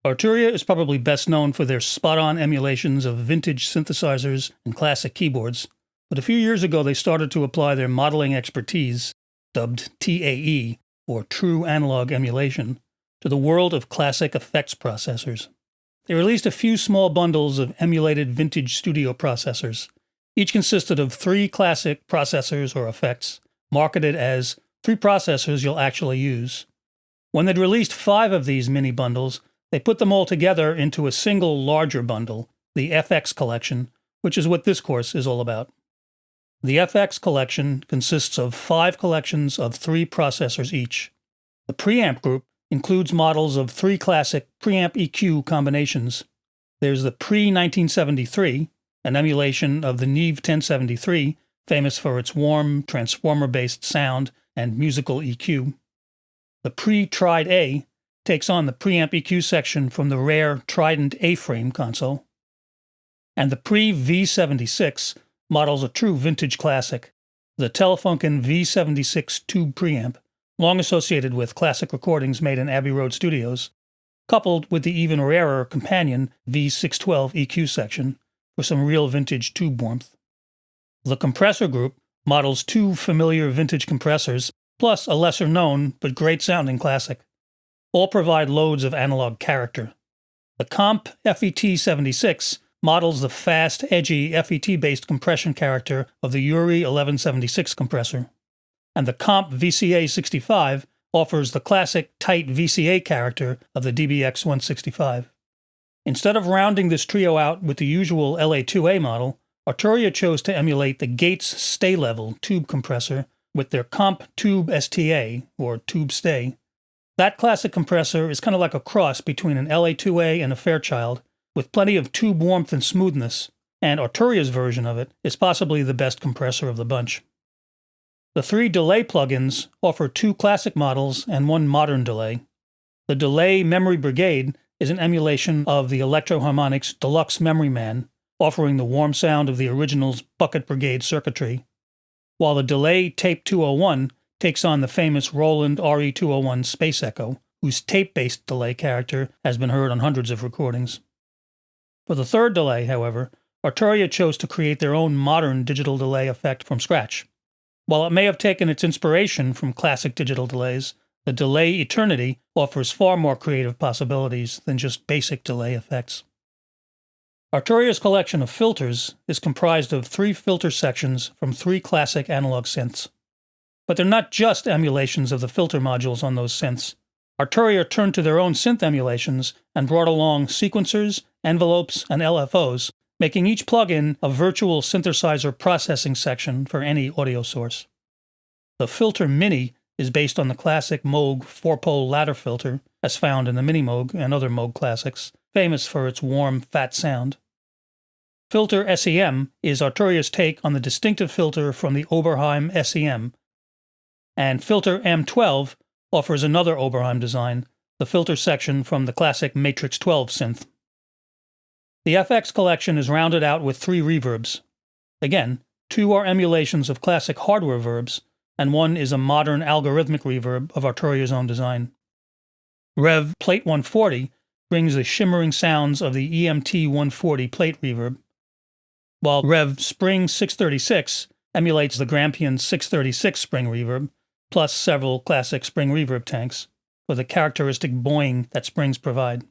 Arturia is probably best known for their spot-on emulations of vintage synthesizers and classic keyboards, but a few years ago they started to apply their modeling expertise, dubbed TAE, or True Analog Emulation, to the world of classic effects processors. They released a few small bundles of emulated vintage studio processors. Each consisted of 3 classic processors or effects, marketed as 3 processors you'll actually use. When they'd released 5 of these mini bundles, they put them all together into a single larger bundle, the FX Collection, which is what this course is all about. The FX Collection consists of 5 collections of 3 processors each. The Preamp group includes models of 3 classic preamp EQ combinations. There's the Pre-1973, an emulation of the Neve 1073, famous for its warm, transformer-based sound and musical EQ. The Pre-Tried A takes on the preamp EQ section from the rare Trident A-frame console. And the Pre-V76 models a true vintage classic, the Telefunken V76 tube preamp, long associated with classic recordings made in Abbey Road studios, coupled with the even rarer companion V612 EQ section for some real vintage tube warmth. The Compressor group models 2 familiar vintage compressors, plus a lesser-known but great-sounding classic. All provide loads of analog character. The Comp FET76 models the fast, edgy, FET-based compression character of the URI 1176 compressor. And the Comp VCA65 offers the classic, tight VCA character of the DBX 165. Instead of rounding this trio out with the usual LA2A model, Arturia chose to emulate the Gates Stay-Level tube compressor with their Comp Tube STA, or Tube Stay. That classic compressor is kind of like a cross between an LA2A and a Fairchild, with plenty of tube warmth and smoothness, and Arturia's version of it is possibly the best compressor of the bunch. The 3 delay plugins offer 2 classic models and 1 modern delay. The Delay Memory Brigade is an emulation of the Electro-Harmonix Deluxe Memory Man, offering the warm sound of the original's Bucket Brigade circuitry, while the Delay Tape 201 takes on the famous Roland RE201 Space Echo, whose tape-based delay character has been heard on hundreds of recordings. For the 3rd delay, however, Arturia chose to create their own modern digital delay effect from scratch. While it may have taken its inspiration from classic digital delays, the Delay Eternity offers far more creative possibilities than just basic delay effects. Arturia's collection of filters is comprised of 3 filter sections from 3 classic analog synths. But they're not just emulations of the filter modules on those synths. Arturia turned to their own synth emulations and brought along sequencers, envelopes, and LFOs, making each plugin a virtual synthesizer processing section for any audio source. The Filter Mini is based on the classic Moog 4-pole ladder filter, as found in the Mini Moog and other Moog classics, famous for its warm, fat sound. Filter SEM is Arturia's take on the distinctive filter from the Oberheim SEM, and Filter M12 offers another Oberheim design, the filter section from the classic Matrix 12 synth. The FX Collection is rounded out with 3 reverbs. Again, 2 are emulations of classic hardware verbs, and 1 is a modern algorithmic reverb of Arturia's own design. Rev Plate 140 brings the shimmering sounds of the EMT 140 plate reverb, while Rev Spring 636 emulates the Grampian 636 spring reverb, plus several classic spring reverb tanks, for the characteristic boing that springs provide.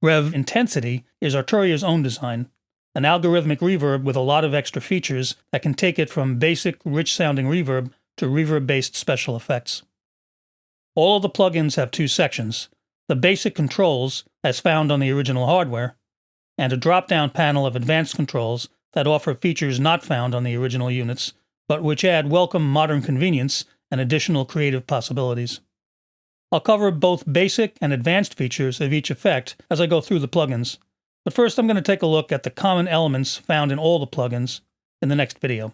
Rev Intensity is Arturia's own design, an algorithmic reverb with a lot of extra features that can take it from basic, rich-sounding reverb to reverb-based special effects. All of the plugins have 2 sections, the basic controls, as found on the original hardware, and a drop-down panel of advanced controls that offer features not found on the original units, but which add welcome modern convenience and additional creative possibilities. I'll cover both basic and advanced features of each effect as I go through the plugins, but first I'm going to take a look at the common elements found in all the plugins in the next video.